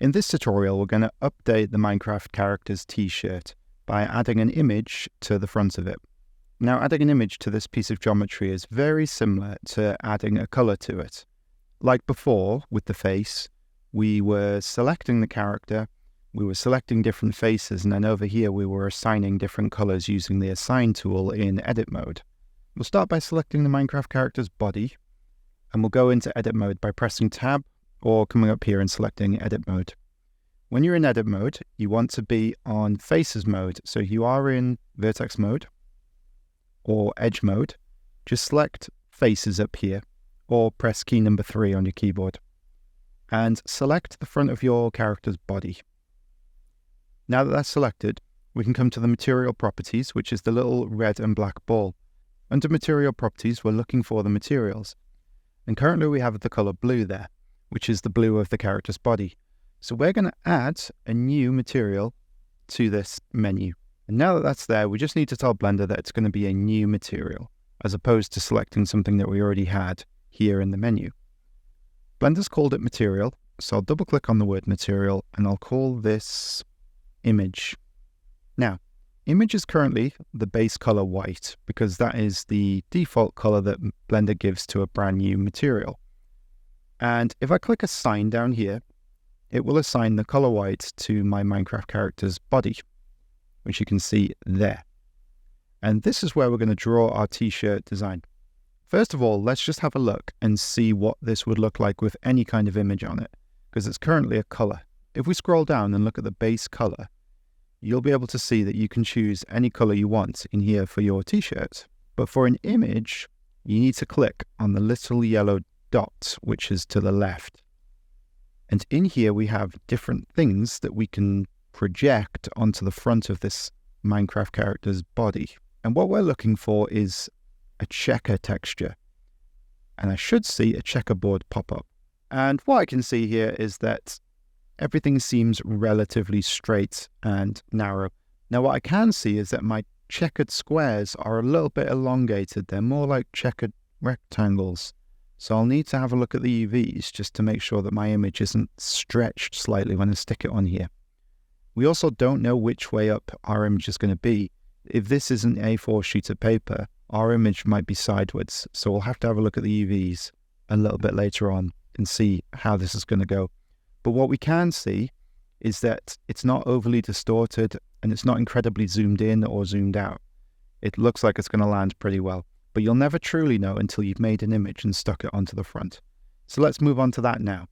In this tutorial, we're going to update the Minecraft character's t-shirt by adding an image to the front of it. Now, adding an image to this piece of geometry is very similar to adding a color to it. Like before with the face, we were selecting the character, we were selecting different faces, and then over here we were assigning different colors using the Assign tool in edit mode. We'll start by selecting the Minecraft character's body, and we'll go into edit mode by pressing tab or coming up here and selecting edit mode. When you're in edit mode, you want to be on faces mode. So if you are in vertex mode or edge mode, just select faces up here or press key number 3 on your keyboard and select the front of your character's body. Now that that's selected, we can come to the material properties, which is the little red and black ball. Under material properties, we're looking for the materials. And currently we have the color blue there, which is the blue of the character's body. So we're going to add a new material to this menu. And now that that's there, we just need to tell Blender that it's going to be a new material, as opposed to selecting something that we already had here in the menu. Blender's called it material, so I'll double click on the word material and I'll call this image. Now, image is currently the base color white because that is the default color that Blender gives to a brand new material. And if I click assign down here, it will assign the color white to my Minecraft character's body, which you can see there. And this is where we're going to draw our t-shirt design. First of all, let's just have a look and see what this would look like with any kind of image on it, because it's currently a color. If we scroll down and look at the base color, you'll be able to see that you can choose any color you want in here for your t-shirt. But for an image, you need to click on the little yellow dot, which is to the left. And in here, we have different things that we can project onto the front of this Minecraft character's body. And what we're looking for is a checker texture. And I should see a checkerboard pop up. And what I can see here is that everything seems relatively straight and narrow. Now, what I can see is that my checkered squares are a little bit elongated. They're more like checkered rectangles. So I'll need to have a look at the UVs just to make sure that my image isn't stretched slightly when I stick it on here. We also don't know which way up our image is going to be. If this is an A4 sheet of paper, our image might be sideways. So we'll have to have a look at the UVs a little bit later on and see how this is going to go. But what we can see is that it's not overly distorted and it's not incredibly zoomed in or zoomed out. It looks like it's going to land pretty well. But you'll never truly know until you've made an image and stuck it onto the front. So let's move on to that now.